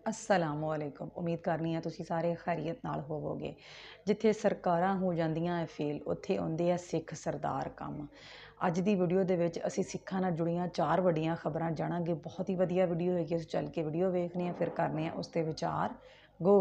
अस्सलामुअलैकुम। उम्मीद करनी है तुसी सारे खैरियत नाल होवोगे। जिथे सरकारां हो जांदियां है फेल, उत्थे आउंदे आ सिख सरदार कम। अज दी वीडियो दे विच असीं सिखां नाल जुड़ियां 4 वड्डियां खबरां जाणांगे। बहुत ही वधिया वीडियो होएगी। असीं चल के वीडियो वेखने आ, फिर करने आ उस ते विचार। गो।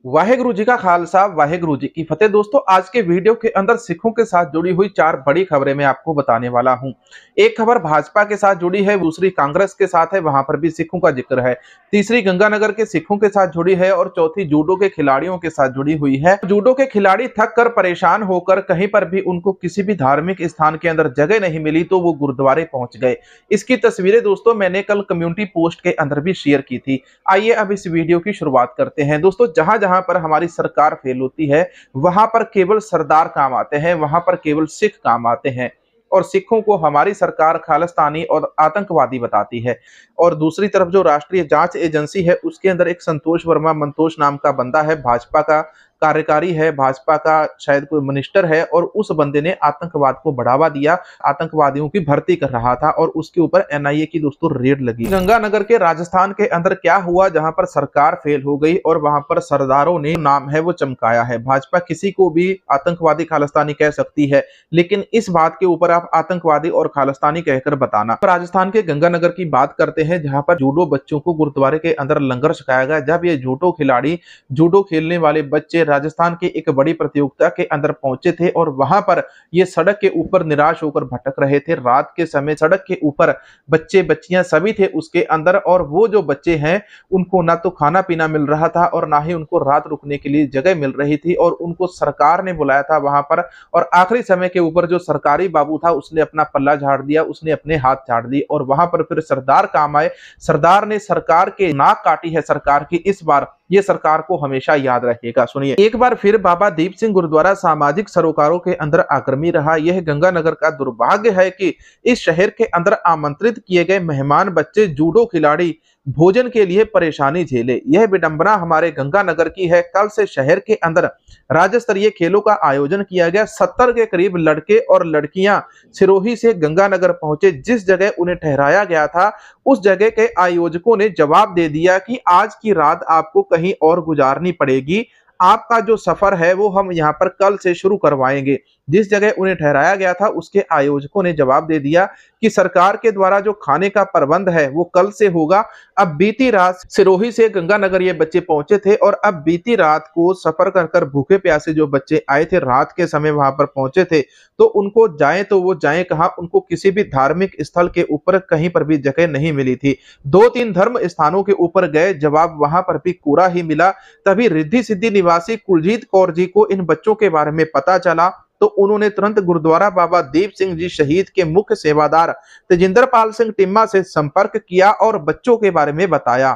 वाहेगुरु जी का खालसा, वाहेगुरु जी की फतेह। दोस्तों, आज के वीडियो के अंदर सिखों के साथ जुड़ी हुई 4 बड़ी खबरें मैं आपको बताने वाला हूं। एक खबर भाजपा के साथ जुड़ी है, दूसरी कांग्रेस के साथ है, वहां पर भी सिखों का जिक्र है। तीसरी गंगानगर के सिखों के साथ जुड़ी है और चौथी जूडो के खिलाड़ियों के साथ जुड़ी हुई है। जूडो के खिलाड़ी थक कर परेशान होकर कहीं पर भी उनको किसी भी धार्मिक स्थान के अंदर जगह नहीं मिली तो वो गुरुद्वारे पहुंच गए। इसकी तस्वीरें दोस्तों मैंने कल कम्युनिटी पोस्ट के अंदर भी शेयर की थी। आइए अब इस वीडियो की शुरुआत करते हैं। दोस्तों, जहां जहां पर हमारी सरकार फेल होती है वहां पर केवल सरदार काम आते हैं, वहां पर केवल सिख काम आते हैं और सिखों को हमारी सरकार खालिस्तानी और आतंकवादी बताती है। और दूसरी तरफ जो राष्ट्रीय जांच एजेंसी है उसके अंदर एक संतोष वर्मा मंतोष नाम का बंदा है, भाजपा का कार्यकारी है, भाजपा का शायद कोई मिनिस्टर है, और उस बंदे ने आतंकवाद को बढ़ावा दिया, आतंकवादियों की भर्ती कर रहा था और उसके ऊपर एनआईए की दोस्तों रेड लगी। गंगानगर के राजस्थान के अंदर क्या हुआ जहां पर सरकार फेल हो गई और वहां पर सरदारों ने नाम है वो चमकाया है। भाजपा किसी को भी आतंकवादी खालिस्तानी कह सकती है, लेकिन इस बात के ऊपर आप आतंकवादी और खालिस्तानी कहकर बताना। राजस्थान के गंगानगर की बात करते हैं जहां पर जूडो बच्चों को गुरुद्वारे के अंदर लंगर छकाया गया। जब ये जूडो खिलाड़ी, जूडो खेलने वाले बच्चे राजस्थान के एक बड़ी प्रतियोगिता के अंदर पहुंचे थे और वहां पर ये सड़क के ऊपर निराश होकर भटक रहे थे। रात के समय सड़क के ऊपर बच्चे बच्चियां सभी थे उसके अंदर, और वो जो बच्चे हैं उनको ना तो खाना पीना मिल रहा था और ना ही उनको रात रुकने के लिए जगह मिल रही थी, और उनको सरकार ने बुलाया था वहां पर। और आखिरी समय के ऊपर जो सरकारी बाबू था उसने अपना पल्ला झाड़ दिया, उसने अपने हाथ झाड़ दिए और वहां पर फिर सरदार काम आए। सरदार ने सरकार के नाक काटी है सरकार की। इस बार ये सरकार को हमेशा याद रखेगा। सुनिए, एक बार फिर बाबा दीप सिंह गुरुद्वारा सामाजिक सरोकारों के अंदर आक्रमी रहा। यह गंगानगर का दुर्भाग्य है कि इस शहर के अंदर आमंत्रित किए गए मेहमान बच्चे जूडो खिलाड़ी भोजन के लिए परेशानी झेले। यह विडंबना हमारे गंगानगर की है। कल से शहर के अंदर राज्य स्तरीय खेलों का आयोजन किया गया। 70 के करीब लड़के और लड़कियां सिरोही से गंगानगर पहुंचे। जिस जगह उन्हें ठहराया गया था उस जगह के आयोजकों ने जवाब दे दिया कि आज की रात आपको कहीं और गुजारनी पड़ेगी, आपका जो सफर है वो हम यहाँ पर कल से शुरू करवाएंगे। जिस जगह उन्हें ठहराया गया था उसके आयोजकों ने जवाब दे दिया कि सरकार के द्वारा जो खाने का प्रबंध है वो कल से होगा। अब बीती रात सिरोही से गंगानगर ये बच्चे पहुंचे थे और अब बीती रात को सफर कर कर भूखे प्यासे जो बच्चे आए थे, रात के समय वहां पर पहुंचे थे, तो उनको जाएं तो वो जाएं कहां? उनको किसी भी धार्मिक स्थल के ऊपर कहीं पर भी जगह नहीं मिली थी। 2-3 धर्म स्थानों के ऊपर गए, जवाब वहां पर भी कोरा ही मिला। तभी रिद्धि सिद्धि निवासी कुलजीत कौर जी को इन बच्चों के बारे में पता चला तो उन्होंने तुरंत गुरुद्वारा बाबा दीप सिंह जी शहीद के मुख्य सेवादार तेजिंदरपाल सिंह टिम्मा से संपर्क किया और बच्चों के बारे में बताया।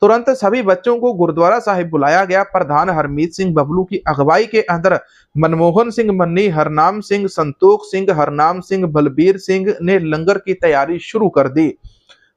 तुरंत सभी बच्चों को गुरुद्वारा साहिब बुलाया गया। प्रधान हरमीत सिंह बबलू की अगुवाई के अंदर मनमोहन सिंह मन्नी, हरनाम सिंह, संतोख सिंह, हरनाम सिंह, बलबीर सिंह ने लंगर की तैयारी शुरू कर दी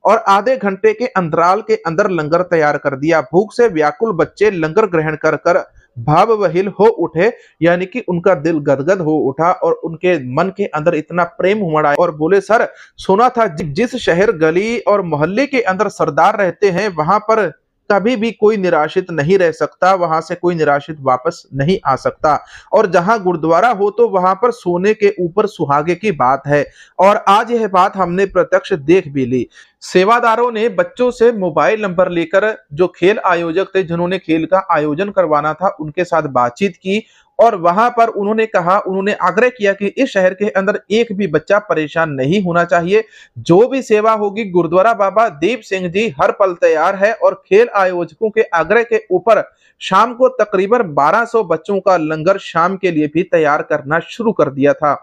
और आधे घंटे के अंतराल के अंदर लंगर तैयार कर दिया। भूख से व्याकुल बच्चे लंगर ग्रहण कर कर भावविह्वल हो उठे, यानी कि उनका दिल गदगद हो उठा और उनके मन के अंदर इतना प्रेम उमड़ आया और बोले, सर सुना था जिस शहर गली और मोहल्ले के अंदर सरदार रहते हैं वहां पर कभी भी कोई निराशित नहीं रह सकता, वहां से कोई निराशित वापस नहीं आ सकता, और जहां गुरुद्वारा हो तो वहां पर सोने के ऊपर सुहागे की बात है। और आज यह बात हमने प्रत्यक्ष देख भी ली। सेवादारों ने बच्चों से मोबाइल नंबर लेकर जो खेल आयोजक थे जिन्होंने खेल का आयोजन करवाना था उनके साथ बातचीत की और वहां पर उन्होंने आग्रह किया कि इस शहर के अंदर एक भी बच्चा परेशान नहीं होना चाहिए। जो भी सेवा होगी गुरुद्वारा बाबा दीप सिंह जी हर पल तैयार है। और खेल आयोजकों के आग्रह के ऊपर शाम को तकरीबन 1200 बच्चों का लंगर शाम के लिए भी तैयार करना शुरू कर दिया था।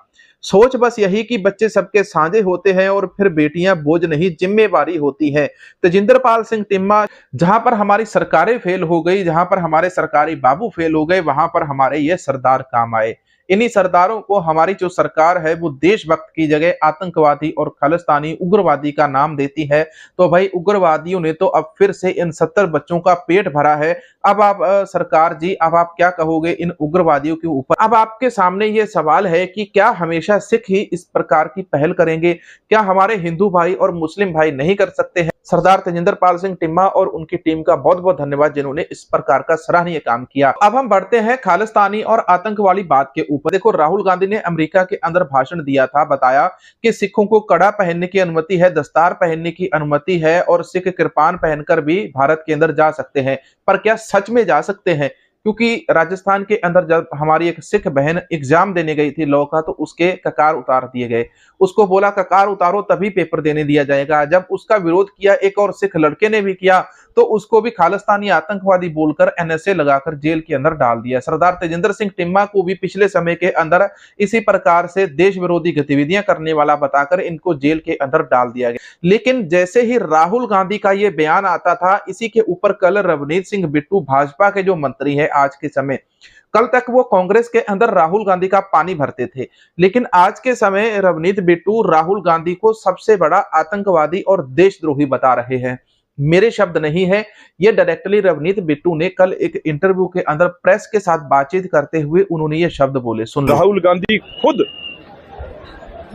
सोच बस यही कि बच्चे सबके साझे होते हैं और फिर बेटियां बोझ नहीं जिम्मेवारी होती है। तेजिंदरपाल सिंह टिम्मा, जहां पर हमारी सरकारें फेल हो गई, जहां पर हमारे सरकारी बाबू फेल हो गए, वहां पर हमारे ये सरदार काम आए। इन्हीं सरदारों को हमारी जो सरकार है वो देशभक्त की जगह आतंकवादी और खालिस्तानी उग्रवादी का नाम देती है। तो भाई उग्रवादियों ने तो अब फिर से इन 70 बच्चों का पेट भरा है। अब आप सरकार जी, अब आप क्या कहोगे इन उग्रवादियों के ऊपर? अब आपके सामने ये सवाल है कि क्या हमेशा सिख ही इस प्रकार की पहल करेंगे? क्या हमारे हिंदू भाई और मुस्लिम भाई नहीं कर सकते हैं? सरदार तेजिंदर पाल सिंह टिम्मा और उनकी टीम का बहुत बहुत धन्यवाद जिन्होंने इस प्रकार का सराहनीय काम किया। अब हम बढ़ते हैं खालिस्तानी और आतंकवादी बात के ऊपर। देखो, राहुल गांधी ने अमेरिका के अंदर भाषण दिया था, बताया कि सिखों को कड़ा पहनने की अनुमति है, दस्तार पहनने की अनुमति है और सिख कृपान पहनकर भी भारत के अंदर जा सकते हैं। पर क्या सच में जा सकते हैं? क्योंकि राजस्थान के अंदर जब हमारी एक सिख बहन एग्जाम देने गई थी लॉ का, तो उसके ककार उतार दिए गए। उसको बोला ककार उतारो तभी पेपर देने दिया जाएगा। जब उसका विरोध किया एक और सिख लड़के ने भी किया, तो उसको भी खालिस्तानी आतंकवादी बोलकर एनएसए लगाकर जेल के अंदर डाल दिया। सरदार तेजिंदर सिंह टिम्मा को भी पिछले समय के अंदर इसी प्रकार से देश विरोधी गतिविधियां करने वाला बताकर इनको जेल के अंदर डाल दिया गया। लेकिन जैसे ही राहुल गांधी का यह बयान आता था, इसी के ऊपर कल रवनीत सिंह बिट्टू, भाजपा के जो मंत्री है आज के समय, कल तक वो कांग्रेस के अंदर राहुल गांधी का पानी भरते थे, लेकिन आज के समय रवनीत बिट्टू राहुल गांधी को सबसे बड़ा आतंकवादी और देशद्रोही बता रहे हैं। मेरे शब्द नहीं है, ये डायरेक्टली रवनीत बिट्टू ने कल एक इंटरव्यू के अंदर प्रेस के साथ बातचीत करते हुए उन्होंने ये शब्द बोले। सुन लो। राहुल गांधी खुद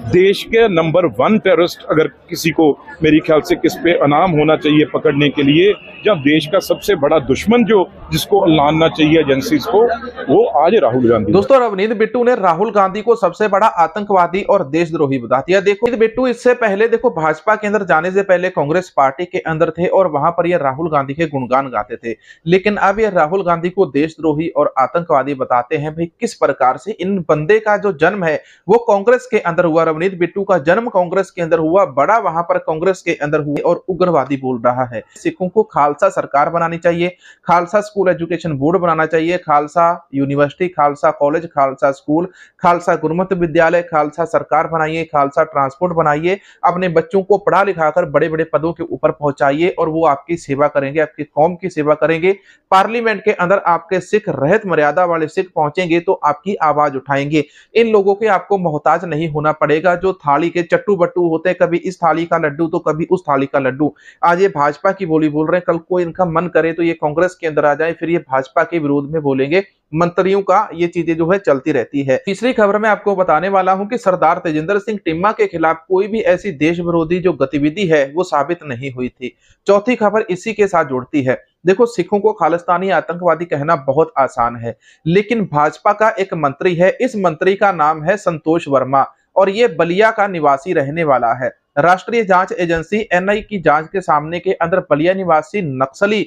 देश के नंबर 1 टेररिस्ट, अगर किसी को मेरी ख्याल से किस पे इनाम होना चाहिए पकड़ने के लिए, या देश का सबसे बड़ा दुश्मन जो जिसको लानना चाहिए एजेंसीज को, वो आज राहुल गांधी। दोस्तों, रवनीत बिट्टू ने राहुल गांधी को सबसे बड़ा आतंकवादी और देशद्रोही बता दिया। देखो, बिट्टू इससे पहले देखो भाजपा के अंदर जाने से पहले कांग्रेस पार्टी के अंदर थे और वहां पर ये राहुल गांधी के गुणगान गाते थे, लेकिन अब ये राहुल गांधी को देशद्रोही और आतंकवादी बताते हैं। भाई, किस प्रकार से इन बंदे का जो जन्म है वो कांग्रेस के अंदर हुआ, रवनीत बिट्टू का जन्म कांग्रेस के अंदर हुआ, बड़ा वहां पर कांग्रेस के अंदर हुआ और उग्रवादी बोल रहा है। सिखों को खालसा सरकार बनानी चाहिए, खालसा स्कूल एजुकेशन बोर्ड बनाना चाहिए, Khalsa university, Khalsa college, Khalsa school, Khalsa गुरुमत विद्यालय, खालसा सरकार बनाइए, खालसा ट्रांसपोर्ट बनाइए, अपने बच्चों को पढ़ा लिखाकर बड़े बड़े पदों के ऊपर पहुंचाइए और वो आपकी सेवा करेंगे, आपकी कौम की सेवा करेंगे। पार्लियामेंट के अंदर आपके सिख रहत मर्यादा वाले सिख पहुंचेंगे तो आपकी आवाज उठाएंगे। इन लोगों के आपको मोहताज नहीं होना पड़ेगा जो थाली के चट्टू बट्टू होते हैं, कभी इस थाली का लड्डू तो कभी उस थाली का लड्डू। आज ये भाजपा की बोली बोल रहे हैं, कल को इनका मन करे तो ये कांग्रेस के अंदर आ जाए, फिर ये भाजपा के विरोध में बोलेंगे। मंत्रियों का ये चीजें जो है चलती रहती है। तीसरी खबर में आपको बताने वाला हूं कि सरदार तेजिंदर सिंह टिम्मा के खिलाफ कोई भी ऐसी देश विरोधी जो गतिविधि है वो साबित नहीं हुई थी। चौथी खबर इसी के साथ जुड़ती है। देखो, सिखों को खालिस्तानी आतंकवादी कहना बहुत आसान है, लेकिन भाजपा का एक मंत्री है, इस मंत्री का नाम है संतोष वर्मा और ये बलिया का निवासी रहने वाला है। राष्ट्रीय जांच एजेंसी एनआई की जांच के सामने के अंदर बलिया निवासी नक्सली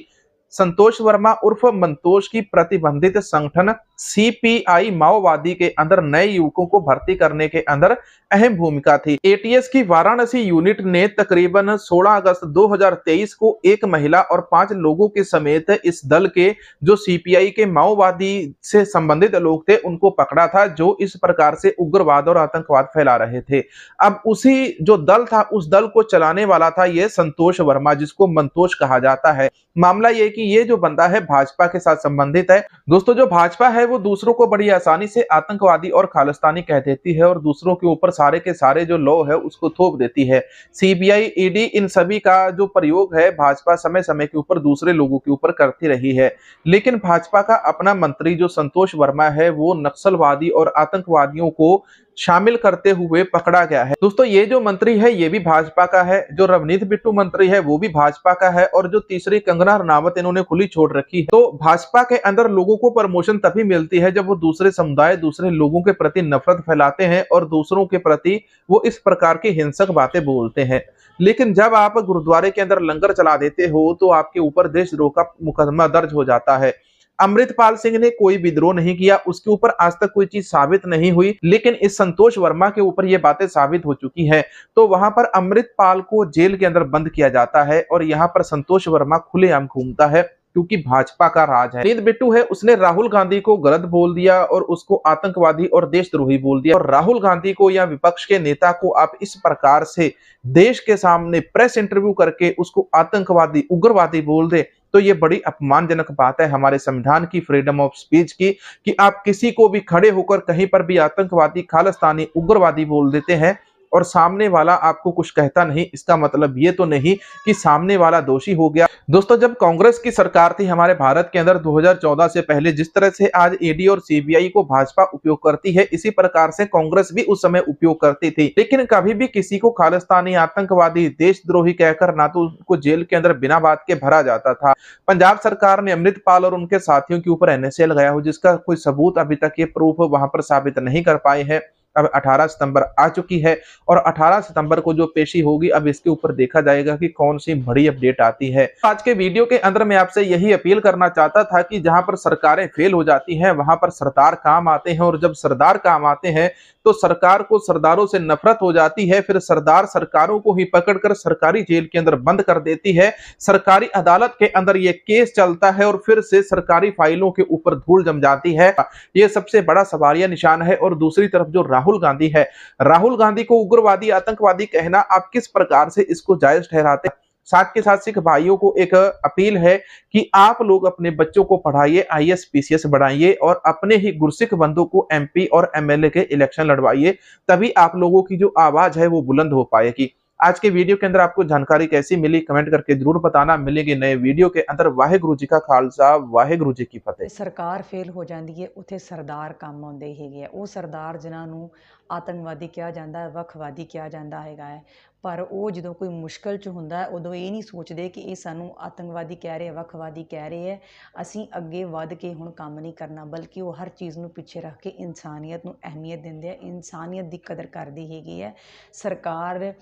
संतोष वर्मा उर्फ मंतोष की प्रतिबंधित संगठन सीपीआई माओवादी के अंदर नए युवकों को भर्ती करने के अंदर अहम भूमिका थी। एटीएस की वाराणसी यूनिट ने तकरीबन 16 अगस्त 2023 को एक महिला और 5 लोगों के समेत इस दल के जो सीपीआई के माओवादी से संबंधित लोग थे उनको पकड़ा था, जो इस प्रकार से उग्रवाद और आतंकवाद फैला रहे थे। अब उसी जो दल था उस दल को चलाने वाला था ये संतोष वर्मा, जिसको मंतोष कहा जाता है। मामला ये कि ये जो बंदा है भाजपा के साथ संबंधित है। दोस्तों, जो भाजपा है वो दूसरों को बड़ी आसानी से आतंकवादी और खालिस्तानी कह देती है और दूसरों के ऊपर सारे के सारे जो लॉ है उसको थोप देती है। सीबीआई, ईडी, इन सभी का जो प्रयोग है भाजपा समय समय के ऊपर दूसरे लोगों के ऊपर करती रही है, लेकिन भाजपा का अपना मंत्री जो संतोष वर्मा है वो नक्सलवादी और आतंकवादियों को शामिल करते हुए पकड़ा गया है। दोस्तों, ये जो मंत्री है ये भी भाजपा का है, जो रवनीत बिट्टू मंत्री है वो भी भाजपा का है और जो तीसरी कंगना रनावत इन्होंने खुली छोड़ रखी है। तो भाजपा के अंदर लोगों को प्रमोशन तभी मिलती है जब वो दूसरे समुदाय, दूसरे लोगों के प्रति नफरत फैलाते हैं और दूसरों के प्रति वो इस प्रकार की हिंसक बातें बोलते हैं। लेकिन जब आप गुरुद्वारे के अंदर लंगर चला देते हो तो आपके ऊपर देशद्रोह का मुकदमा दर्ज हो जाता है। अमृतपाल सिंह ने कोई विद्रोह नहीं किया, उसके ऊपर आज तक कोई चीज साबित नहीं हुई, लेकिन इस संतोष वर्मा के ऊपर ये बातें साबित हो चुकी हैं। तो वहां पर अमृतपाल को जेल के अंदर बंद किया जाता है और यहाँ पर संतोष वर्मा खुलेआम घूमता है क्योंकि भाजपा का राज है। रवनीत बिट्टू है, उसने राहुल गांधी को गलत बोल दिया और उसको आतंकवादी और देशद्रोही बोल दिया। और राहुल गांधी को या विपक्ष के नेता को आप इस प्रकार से देश के सामने प्रेस इंटरव्यू करके उसको आतंकवादी, उग्रवादी बोल दे तो ये बड़ी अपमानजनक बात है हमारे संविधान की, फ्रीडम ऑफ स्पीच की, कि आप किसी को भी खड़े होकर कहीं पर भी आतंकवादी, खालिस्तानी, उग्रवादी बोल देते हैं। और सामने वाला आपको कुछ कहता नहीं, इसका मतलब ये तो नहीं कि सामने वाला दोषी हो गया। दोस्तों, जब कांग्रेस की सरकार थी हमारे भारत के अंदर 2014 से पहले, जिस तरह से आज ईडी और सीबीआई को भाजपा उपयोग करती है, इसी प्रकार से कांग्रेस भी उस समय उपयोग करती थी। लेकिन कभी भी किसी को खालिस्तानी, आतंकवादी, देशद्रोही कहकर ना तो उनको जेल के अंदर बिना बात के भरा जाता था। पंजाब सरकार ने अमृतपाल और उनके साथियों के ऊपर एनएसए लगाया हो, जिसका कोई सबूत अभी तक ये प्रूफ वहां पर साबित नहीं कर पाए हैं। अब 18 सितंबर आ चुकी है और 18 सितंबर को जो पेशी होगी, अब इसके ऊपर देखा जाएगा कि कौन सी बड़ी अपडेट आती है। आज के वीडियो के अंदर मैं आपसे यही अपील करना चाहता था कि जहां पर सरकारें फेल हो जाती हैं वहां पर सरदार काम आते हैं, और जब सरदार काम आते हैं तो सरकार को सरदारों से नफरत हो जाती है। फिर सरदार सरकारों को ही पकड़कर सरकारी जेल के अंदर बंद कर देती है, सरकारी अदालत के अंदर यह केस चलता है और फिर से सरकारी फाइलों के ऊपर धूल जम जाती है। यह सबसे बड़ा सवालिया निशान है। और दूसरी तरफ जो राहुल गांधी है, राहुल गांधी को उग्रवादी, आतंकवादी कहना आप किस प्रकार से इसको जायज ठहराते हैं? साथ के साथ सिख भाइयों को एक अपील है कि आप लोग अपने बच्चों को पढ़ाइए, आईएएस पीसीएस बढ़ाइए और अपने ही गुरसिख बंधु को एमपी और एमएलए के इलेक्शन लड़वाइए, तभी आप लोगों की जो आवाज है वो बुलंद हो पाएगी। आज के वीडियो के अंदर आपको जानकारी कैसी मिली कमेंट करके जरूर बताना। मिलेंगे नए वीडियो के अंदर। वाहेगुरु जी का खालसा, वाहेगुरु जी की फतेह। ਸਰਕਾਰ ਫੇਲ ਹੋ ਜਾਂਦੀ ਹੈ, ਉੱਥੇ ਸਰਦਾਰ ਕੰਮ ਆਉਂਦੇ ਹੈਗੇ ਆ। ਉਹ ਸਰਦਾਰ ਜਿਨ੍ਹਾਂ ਨੂੰ ਆਤੰਕਵਾਦੀ ਕਿਹਾ ਜਾਂਦਾ ਹੈ, ਵੱਖਵਾਦੀ ਕਿਹਾ ਜਾਂਦਾ ਹੈਗਾ ਹੈ, ਪਰ ਉਹ ਜਦੋਂ ਕੋਈ ਮੁਸ਼ਕਲ 'ਚ ਹੁੰਦਾ ਹੈ ਉਦੋਂ ਇਹ ਨਹੀਂ ਸੋਚਦੇ ਕਿ ਇਹ ਸਾਨੂੰ ਆਤੰਕਵਾਦੀ ਕਹਿ ਰਹੇ, ਵੱਖਵਾਦੀ ਕਹਿ ਰਹੇ ਹੈ, ਅਸੀਂ ਅੱਗੇ ਵੱਧ ਕੇ ਹੁਣ ਕੰਮ ਨਹੀਂ ਕਰਨਾ, ਬਲਕਿ ਉਹ ਹਰ ਚੀਜ਼ ਨੂੰ ਪਿੱਛੇ ਰੱਖ ਕੇ ਇਨਸਾਨੀਅਤ ਨੂੰ ਅਹਿਮੀਅਤ ਦਿੰਦੇ ਆ, ਇਨਸਾਨੀਅਤ ਦੀ ਕਦਰ ਕਰਦੀ ਹੈਗੀ ਹੈ। ਸਰਕਾਰ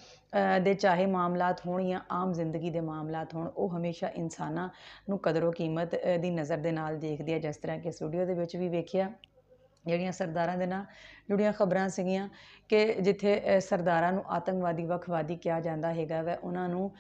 ਦੇ ਚਾਹੇ ਮਾਮਲਾਤ ਹੋਣ ਜਾਂ ਆਮ ਜ਼ਿੰਦਗੀ ਦੇ ਮਾਮਲਾਤ ਹੋਣ, ਉਹ ਹਮੇਸ਼ਾ ਇਨਸਾਨਾਂ ਨੂੰ ਕਦਰੋ ਕੀਮਤ ਦੀ ਨਜ਼ਰ ਦੇ ਨਾਲ ਦੇਖਦੀ ਹੈ। ਜਿਸ ਤਰ੍ਹਾਂ ਕਿ ਇਸ ਵੀਡੀਓ ਦੇ ਵਿੱਚ ਵੀ ਵੇਖਿਆ, ਜਿਹੜੀਆਂ ਸਰਦਾਰਾਂ ਦੇ ਨਾਲ ਜੁੜੀਆਂ ਖਬਰਾਂ ਸੀਗੀਆਂ ਕਿ ਜਿੱਥੇ ਸਰਦਾਰਾਂ ਨੂੰ ਆਤੰਕਵਾਦੀ, ਵੱਖਵਾਦੀ ਕਿਹਾ ਜਾਂਦਾ ਹੈਗਾ ਵੈ, ਉਹਨਾਂ ਨੂੰ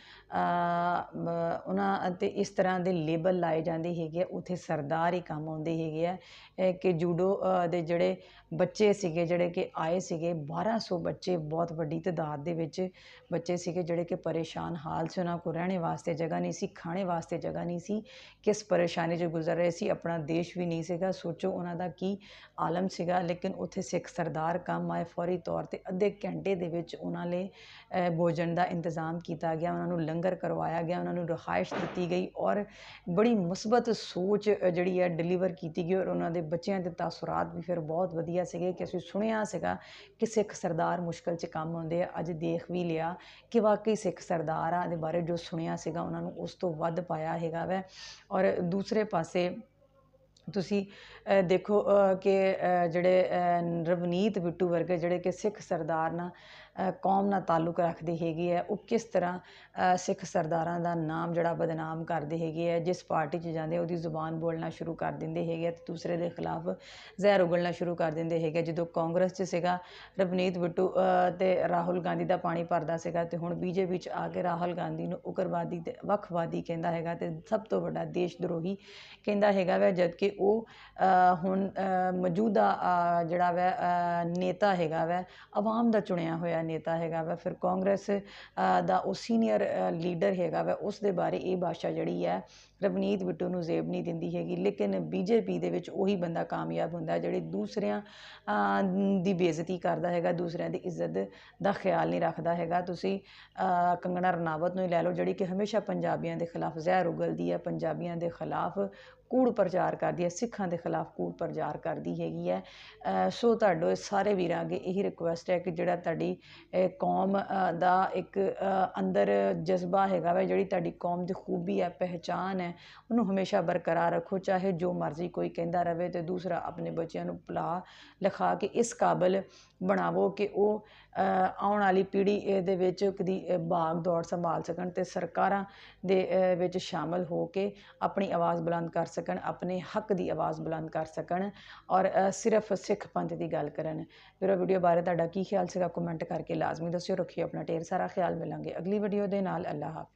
ਉਹਨਾਂ 'ਤੇ ਇਸ ਤਰ੍ਹਾਂ ਦੇ ਲੇਬਲ ਲਾਏ ਜਾਂਦੇ ਹੈਗੇ ਆ। ਉੱਥੇ ਸਰਦਾਰ ਹੀ ਕੰਮ ਆਉਂਦੇ ਹੈਗੇ ਆ ਕਿ ਜੂਡੋ ਦੇ ਜਿਹੜੇ ਬੱਚੇ ਸੀਗੇ, ਜਿਹੜੇ ਕਿ ਆਏ ਸੀਗੇ 1200 ਬੱਚੇ, ਬਹੁਤ ਵੱਡੀ ਤਾਦਾਦ ਦੇ ਵਿੱਚ ਬੱਚੇ ਸੀਗੇ ਜਿਹੜੇ ਕਿ ਪਰੇਸ਼ਾਨ ਹਾਲ ਸੀ। ਉਹਨਾਂ ਕੋਲ ਰਹਿਣੇ ਵਾਸਤੇ ਜਗ੍ਹਾ ਨਹੀਂ ਸੀ, ਖਾਣੇ ਵਾਸਤੇ ਜਗ੍ਹਾ ਨਹੀਂ ਸੀ, ਕਿਸ ਪਰੇਸ਼ਾਨੀ 'ਚ ਗੁਜ਼ਰ ਰਹੇ ਸੀ, ਆਪਣਾ ਦੇਸ਼ ਵੀ ਨਹੀਂ ਸੀਗਾ। ਸੋਚੋ ਉਹਨਾਂ ਦਾ ਕੀ ਆਲਮ ਸੀਗਾ। ਲੇਕਿਨ ਉੱਥੇ ਸਿੱਖ ਸਰਦਾਰ ਕੰਮ ਆਏ, ਫੌਰੀ ਤੌਰ 'ਤੇ ਅੱਧੇ ਘੰਟੇ ਦੇ ਵਿੱਚ ਉਹਨਾਂ ਲਈ ਭੋਜਨ ਦਾ ਇੰਤਜ਼ਾਮ ਕੀਤਾ ਗਿਆ, ਉਹਨਾਂ ਨੂੰ ਲੰਗਰ ਕਰਵਾਇਆ ਗਿਆ, ਉਹਨਾਂ ਨੂੰ ਰਿਹਾਇਸ਼ ਦਿੱਤੀ ਗਈ ਔਰ ਬੜੀ ਮੁਸਬਤ ਸੋਚ ਜਿਹੜੀ ਹੈ ਡਿਲੀਵਰ ਕੀਤੀ ਗਈ। ਔਰ ਉਹਨਾਂ ਦੇ ਬੱਚਿਆਂ ਦੇ ਤਾਸੁਰਾਤ ਵੀ ਫਿਰ ਬਹੁਤ ਵਧੀਆ ਸੀਗੇ ਕਿ ਅਸੀਂ ਸੁਣਿਆ ਸੀਗਾ ਕਿ ਸਿੱਖ ਸਰਦਾਰ ਮੁਸ਼ਕਲ 'ਚ ਕੰਮ ਆਉਂਦੇ ਆ। ਅੱਜ ਦੇਖ ਵੀ ਲਿਆ ਕਿ ਵਾਕਈ ਸਿੱਖ ਸਰਦਾਰਾਂ ਦੇ ਬਾਰੇ ਜੋ ਸੁਣਿਆ ਸੀਗਾ ਉਹਨਾਂ ਨੂੰ ਉਸ ਤੋਂ ਵੱਧ ਪਾਇਆ ਹੈਗਾ ਵੈ। ਔਰ ਦੂਸਰੇ ਪਾਸੇ ਤੁਸੀਂ ਦੇਖੋ ਕਿ ਜਿਹੜੇ ਰਵਨੀਤ ਬਿੱਟੂ ਵਰਗੇ ਜਿਹੜੇ ਕਿ ਸਿੱਖ ਸਰਦਾਰ ਨਾਲ ਕੌਮ ਨਾਲ ਤਾਲੁਕ ਰੱਖਦੇ ਹੈਗੇ ਆ, ਉਹ ਕਿਸ ਤਰ੍ਹਾਂ ਸਿੱਖ ਸਰਦਾਰਾਂ ਦਾ ਨਾਮ ਜਿਹੜਾ ਬਦਨਾਮ ਕਰਦੇ ਹੈਗੇ ਆ। ਜਿਸ ਪਾਰਟੀ 'ਚ ਜਾਂਦੇ ਉਹਦੀ ਜ਼ੁਬਾਨ ਬੋਲਣਾ ਸ਼ੁਰੂ ਕਰ ਦਿੰਦੇ ਹੈਗੇ ਆ ਅਤੇ ਦੂਸਰੇ ਦੇ ਖਿਲਾਫ ਜ਼ਹਿਰ ਉਗਲਣਾ ਸ਼ੁਰੂ ਕਰ ਦਿੰਦੇ ਹੈਗੇ। ਜਦੋਂ ਕਾਂਗਰਸ 'ਚ ਸੀਗਾ ਰਵਨੀਤ ਬਿੱਟੂ ਅਤੇ ਰਾਹੁਲ ਗਾਂਧੀ ਦਾ ਪਾਣੀ ਭਰਦਾ ਸੀਗਾ, ਅਤੇ ਹੁਣ ਬੀਜੇਪੀ 'ਚ ਆ ਕੇ ਰਾਹੁਲ ਗਾਂਧੀ ਨੂੰ ਉਗਰਵਾਦੀ ਅਤੇ ਵੱਖਵਾਦੀ ਕਹਿੰਦਾ ਹੈਗਾ ਅਤੇ ਸਭ ਤੋਂ ਵੱਡਾ ਦੇਸ਼ ਦਰੋਹੀ ਕਹਿੰਦਾ ਹੈਗਾ ਵੈ। ਜਦਕਿ ਉਹ ਹੁਣ ਮੌਜੂਦਾ ਜਿਹੜਾ ਵੈ ਨੇਤਾ ਹੈਗਾ ਵੈ, ਆਵਾਮ ਦਾ ਚੁਣਿਆ ਹੋਇਆ ਨੇਤਾ ਹੈਗਾ ਵਾ। ਫਿਰ ਕਾਂਗਰਸ ਦਾ ਉਹ ਸੀਨੀਅਰ ਲੀਡਰ ਹੈਗਾ ਵਾ, ਉਸ ਦੇ ਬਾਰੇ ਇਹ ਭਾਸ਼ਾ ਜਿਹੜੀ ਹੈ ਰਵਨੀਤ ਬਿੱਟੂ ਨੂੰ ਜ਼ੇਬ ਨਹੀਂ ਦਿੰਦੀ ਹੈਗੀ। ਲੇਕਿਨ ਬੀਜੇਪੀ ਦੇ ਵਿੱਚ ਉਹੀ ਬੰਦਾ ਕਾਮਯਾਬ ਹੁੰਦਾ ਜਿਹੜੇ ਦੂਸਰਿਆਂ ਦੀ ਬੇਇੱਜ਼ਤੀ ਕਰਦਾ ਹੈਗਾ, ਦੂਸਰਿਆਂ ਦੀ ਇੱਜ਼ਤ ਦਾ ਖਿਆਲ ਨਹੀਂ ਰੱਖਦਾ ਹੈਗਾ। ਤੁਸੀਂ ਕੰਗਣਾ ਰਣਾਵਤ ਨੂੰ ਹੀ ਲੈ ਲਓ, ਜਿਹੜੀ ਕਿ ਹਮੇਸ਼ਾ ਪੰਜਾਬੀਆਂ ਦੇ ਖਿਲਾਫ ਜ਼ਹਿਰ ਉਗਲਦੀ ਹੈ, ਪੰਜਾਬੀਆਂ ਦੇ ਖਿਲਾਫ ਕੂੜ ਪ੍ਰਚਾਰ ਕਰਦੀ ਹੈ, ਸਿੱਖਾਂ ਦੇ ਖਿਲਾਫ ਕੂੜ ਪ੍ਰਚਾਰ ਕਰਦੀ ਹੈਗੀ ਹੈ। ਸੋ ਤੁਹਾਡੇ ਸਾਰੇ ਵੀਰਾਂ ਅੱਗੇ ਇਹੀ ਰਿਕੁਐਸਟ ਹੈ ਕਿ ਜਿਹੜਾ ਤੁਹਾਡੀ ਕੌਮ ਦਾ ਇੱਕ ਅੰਦਰ ਜਜ਼ਬਾ ਹੈਗਾ ਵਾ, ਜਿਹੜੀ ਤੁਹਾਡੀ ਕੌਮ ਦੀ ਖੂਬੀ ਹੈ, ਪਹਿਚਾਨ ਹੈ, ਉਹਨੂੰ ਹਮੇਸ਼ਾ ਬਰਕਰਾਰ ਰੱਖੋ। ਚਾਹੇ ਜੋ ਮਰਜ਼ੀ ਕੋਈ ਕਹਿੰਦਾ ਰਹੇ, ਅਤੇ ਦੂਸਰਾ ਆਪਣੇ ਬੱਚਿਆਂ ਨੂੰ ਪੜ੍ਹਾ ਲਿਖਾ ਕੇ ਇਸ ਕਾਬਲ ਬਣਾਵੋ ਕਿ ਉਹ ਆਉਣ ਵਾਲੀ ਪੀੜ੍ਹੀ ਦੇ ਵਿੱਚ ਕਦੀ ਭਾਗ ਦੌੜ ਸੰਭਾਲ ਸਕਣ ਅਤੇ ਸਰਕਾਰਾਂ ਦੇ ਵਿੱਚ ਸ਼ਾਮਲ ਹੋ ਕੇ ਆਪਣੀ ਆਵਾਜ਼ ਬੁਲੰਦ ਕਰ ਸਕਣ, ਆਪਣੇ ਹੱਕ ਦੀ ਆਵਾਜ਼ ਬੁਲੰਦ ਕਰ ਸਕਣ ਔਰ ਸਿਰਫ ਸਿੱਖ ਪੰਥ ਦੀ ਗੱਲ ਕਰਨ। ਮੇਰਾ ਵੀਡੀਓ ਬਾਰੇ ਤੁਹਾਡਾ ਕੀ ਖਿਆਲ ਸੀਗਾ ਕਮੈਂਟ ਕਰਕੇ ਲਾਜ਼ਮੀ ਦੱਸਿਓ। ਰੱਖਿਓ ਆਪਣਾ ਢੇਰ ਸਾਰਾ ਖਿਆਲ। ਮਿਲਾਂਗੇ ਅਗਲੀ ਵੀਡੀਓ ਦੇ ਨਾਲ। ਅੱਲਾਹ ਹਾਫਿਜ਼।